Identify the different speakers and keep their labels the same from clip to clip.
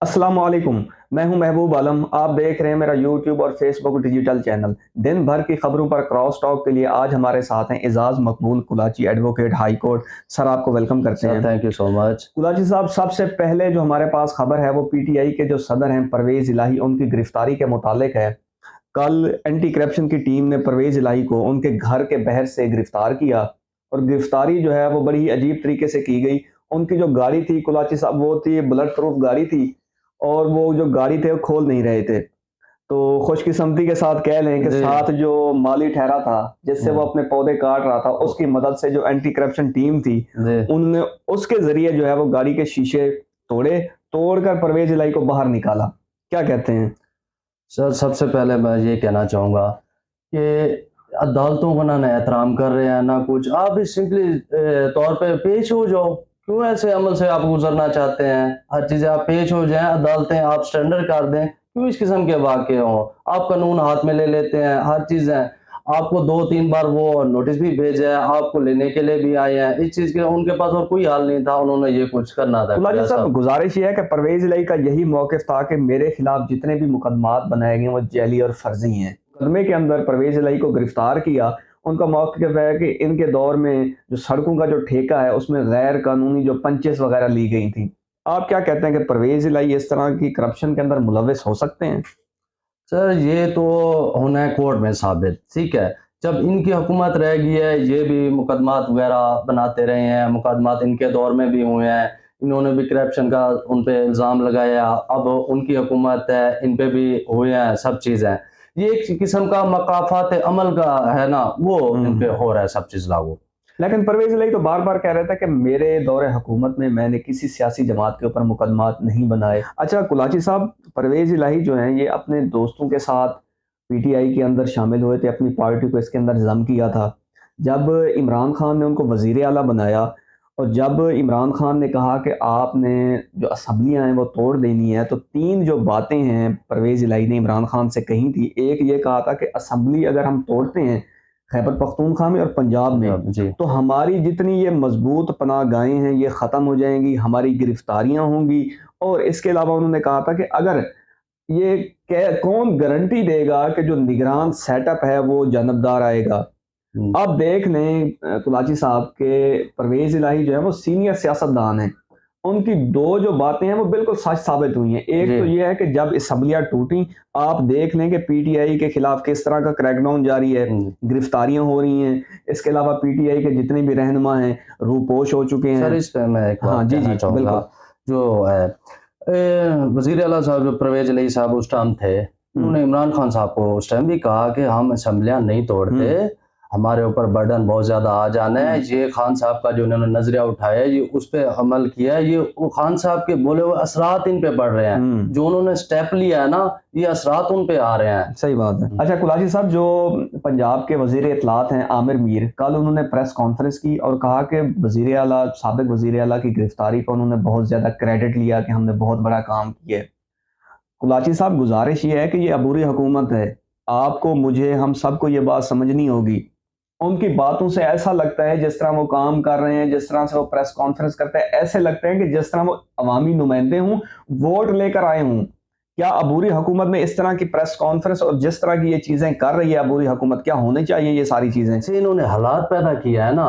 Speaker 1: अस्सलाम वालेकुम। मैं हूं महबूब आलम। आप देख रहे हैं मेरा यूट्यूब और फेसबुक डिजिटल चैनल। दिन भर की खबरों पर क्रॉस टॉक के लिए आज हमारे साथ हैं एजाज मकबूल कुलाची, एडवोकेट हाई कोर्ट। सर, आपको वेलकम करते
Speaker 2: सर
Speaker 1: हैं।
Speaker 2: Thank you so much.
Speaker 1: कुलाची साहब, सबसे पहले जो हमारे पास खबर है वो पीटीआई के जो सदर हैं परवेज इलाही, उनकी गिरफ्तारी के मुतालिक है। कल एंटी करप्शन की टीम ने परवेज इलाही को उनके घर के बाहर से गिरफ्तार किया और गिरफ्तारी जो है वो बड़ी ही अजीब तरीके से की गई। उनकी जो गाड़ी थी कुलाची साहब, वो थी बुलेट प्रूफ गाड़ी थी और वो जो गाड़ी थे वो खोल नहीं रहे थे। तो खुशकिस्मती के साथ कह लें कि
Speaker 2: जी।
Speaker 1: साथ जो माली ठहरा था जिससे वो अपने पौधे काट रहा था, उसकी मदद से जो एंटी करप्शन टीम थी
Speaker 2: जी
Speaker 1: उनने उसके जरिए जो है वो गाड़ी के शीशे तोड़कर परवेज इलाही को बाहर निकाला। क्या कहते हैं?
Speaker 2: सर, सबसे पहले मैं ये कहना चाहूँगा कि अदालतों का ना एहतराम कर रहे हैं ना कुछ। आप भी सिंपली तौर पे पेश हो जाओ। क्यों ऐसे अमल से आप गुजरना चाहते हैं? हर चीज़ें आप पेश हो जाएं, अदालतें आप स्टैंडर्ड कर दें। क्यों इस किस्म के वाक़े हों? आप कानून हाथ में ले लेते हैं, हर चीज़ें आपको 2-3 बार वो नोटिस भी भेजा है, आपको लेने के लिए भी आए हैं। इस चीज़ के उनके पास और कोई हल नहीं था, उन्होंने ये कुछ करना था
Speaker 1: मुलाजिम
Speaker 2: ऐसा।
Speaker 1: साहब, गुजारिश ये है कि परवेज इलाही का यही मौक़िफ़ था कि मेरे खिलाफ जितने भी मुकदमात बनाए गए वो जैली और फर्जी हैं। मुकदमे के अंदर परवेज इलाही को गिरफ्तार किया। उनका मौक़िफ़ है कि इनके दौर में जो सड़कों का जो ठेका है उसमें गैर कानूनी जो पंचेस वगैरह ली गई थी। आप क्या कहते हैं कि परवेज इलाही इस तरह की करप्शन के अंदर मुलव्वस हो सकते हैं?
Speaker 2: सर, ये तो होना है कोर्ट में साबित, ठीक है। जब इनकी हुकूमत रह गई है, ये भी मुकदमात वगैरह बनाते रहे हैं, मुकदमात इनके दौर में भी हुए हैं, इन्होंने भी करप्शन का उन पे इल्ज़ाम लगाया। अब उनकी हुकूमत है, इन पे भी हुए हैं सब चीज़ें। ये एक किस्म का मकाफ़ात अमल का है ना, वो इन पे हो रहा है सब चीज़ लागू।
Speaker 1: लेकिन परवेज इलाही तो बार बार कह रहा था कि मेरे दौरे हुकूमत में मैंने किसी सियासी जमात के ऊपर मुकदमात नहीं बनाए। अच्छा कुलाची साहब, परवेज इलाही जो हैं ये अपने दोस्तों के साथ पीटीआई के अंदर शामिल हुए थे, अपनी पार्टी को इसके अंदर जम किया था। जब इमरान खान ने उनको वजीर आला बनाया और जब इमरान खान ने कहा कि आपने जो असम्बलियाँ हैं वो तोड़ देनी है, तो तीन जो बातें हैं परवेज इलाही ने इमरान खान से कही थी। एक ये कहा था कि असम्बली अगर हम तोड़ते हैं खैबर पख्तूनख्वा में और पंजाब में,
Speaker 2: जी।
Speaker 1: तो हमारी जितनी ये मजबूत पनाहगाहें हैं ये ख़त्म हो जाएंगी, हमारी गिरफ्तारियां होंगी। और इसके अलावा उन्होंने कहा था कि अगर ये कौन गारंटी देगा कि जो निगरान सेटअप है वो जानबदार आएगा।
Speaker 2: हुँ।
Speaker 1: अब देख लें कुलाची साहब के परवेज इलाही जो है वो सीनियर सियासतदान हैं। उनकी दो जो बातें हैं वो बिल्कुल सच साबित हुई हैं। एक
Speaker 2: जी।
Speaker 1: तो ये है कि जब असम्बलियाँ टूटी, आप देख लें कि पीटीआई के खिलाफ किस तरह का क्रैकडाउन जारी है,
Speaker 2: हुँ।
Speaker 1: गिरफ्तारियां हो रही हैं। इसके अलावा पीटीआई के जितने भी रहनुमा हैं रूपोश हो चुके
Speaker 2: सर,
Speaker 1: हैं।
Speaker 2: इस पे मैं एक
Speaker 1: हाँ
Speaker 2: बात
Speaker 1: जी
Speaker 2: कहना
Speaker 1: जी,
Speaker 2: चाहूँगा।
Speaker 1: बिल्कुल।
Speaker 2: जो है वज़ीर आला साहब जो परवेज़ इलाही साहब उस टाइम थे,
Speaker 1: हम्म
Speaker 2: उन्होंने इमरान खान साहब को उस टाइम भी कहा कि हम असेंबलियाँ नहीं तोड़ते,
Speaker 1: हम्म
Speaker 2: हमारे ऊपर बर्डन बहुत ज़्यादा आ जाना है।
Speaker 1: हम्म
Speaker 2: ये खान साहब का जो उन्होंने नज़रिया उठाया है, ये उस पे अमल किया है, ये वो खान साहब के बोले हुए असरात इन पे पड़ रहे हैं।
Speaker 1: हम्म
Speaker 2: जो उन्होंने स्टेप लिया है ना, ये असरात उन पे आ रहे हैं।
Speaker 1: सही बात है।
Speaker 2: हुँ।
Speaker 1: अच्छा कुलाची साहब, जो पंजाब के वजीर इत्तलात हैं आमिर मीर, कल उन्होंने प्रेस कॉन्फ्रेंस की और कहा कि वजीर आला, साबिक वजीर आला की गिरफ्तारी को उन्होंने बहुत ज़्यादा क्रेडिट लिया कि हमने बहुत बड़ा काम किया है। कुलाची साहब, गुजारिश ये है कि ये अबूरी हुकूमत है। आपको, मुझे, हम सबको ये बात समझनी होगी। उनकी बातों से ऐसा लगता है जिस तरह वो काम कर रहे हैं, जिस तरह से वो प्रेस कॉन्फ्रेंस करते हैं, ऐसे लगते हैं कि जिस तरह वो अवामी नुमाइंदे हों, वोट लेकर आए हों। क्या अबूरी हुकूमत में इस तरह की प्रेस कॉन्फ्रेंस और जिस तरह की ये चीज़ें कर रही है अबूरी हुकूमत, क्या होनी चाहिए ये सारी चीज़ें?
Speaker 2: ऐसे इन्होंने हालात पैदा किया है ना।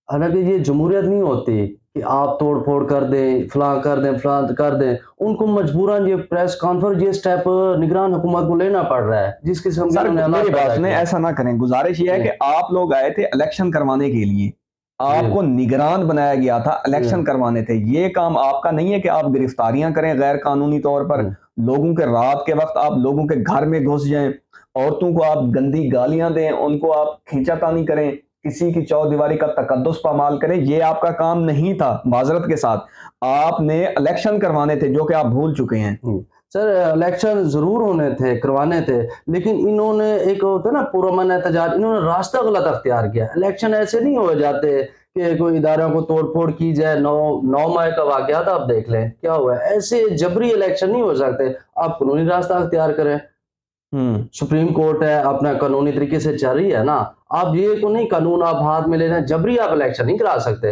Speaker 2: हालाँकि ये जमहूरियत नहीं होती कि आप तोड़-फोड़ कर दें, फलाँ कर दें। उनको मजबूरन ये प्रेस कॉन्फ्रेंस ये स्टेप निगरान हुकूमत को लेना पड़ रहा है, जिस किस्म के
Speaker 1: सर
Speaker 2: इन्होंने हालात
Speaker 1: मेरी बात
Speaker 2: पैदा
Speaker 1: सुने,
Speaker 2: किए हैं।
Speaker 1: ऐसा ना करें। गुजारिश ये है
Speaker 2: जी,
Speaker 1: कि आप लोग आए थे इलेक्शन करवाने के लिए,
Speaker 2: जी,
Speaker 1: आपको निगरान बनाया गया था,
Speaker 2: जी।
Speaker 1: इलेक्शन करवाने थे। ये काम आपका नहीं है कि आप गिरफ्तारियां करें गैर कानूनी तौर पर,
Speaker 2: हुँ।
Speaker 1: लोगों के रात के वक्त आप लोगों के घर में घुस जाएं, औरतों को आप गंदी गालियां दें, उनको आप खींचातानी करें, किसी की चौदीवारी का तकद्दुस पामाल करें। ये आपका काम नहीं था। माजरत के साथ आपने इलेक्शन करवाने थे जो कि आप भूल चुके हैं।
Speaker 2: हुँ। सर, इलेक्शन ज़रूर होने थे, करवाने थे, लेकिन इन्होंने एक होता है ना पुरअमन एहतजाज, इन्होंने रास्ता गलत अख्तियार किया। इलेक्शन ऐसे नहीं हो जाते कि कोई इदारों को तोड़-फोड़ की जाए। 9 मई का वाक़यात आप देख लें, क्या हुआ है? ऐसे जबरी इलेक्शन नहीं हो सकते, आप कानूनी रास्ता अख्तियार करें।
Speaker 1: हम्म
Speaker 2: सुप्रीम कोर्ट है, अपना कानूनी तरीके से चल रही है ना। आप ये तो नहीं कानून आप हाथ में ले रहे हैं, जबरी आप इलेक्शन नहीं करा सकते।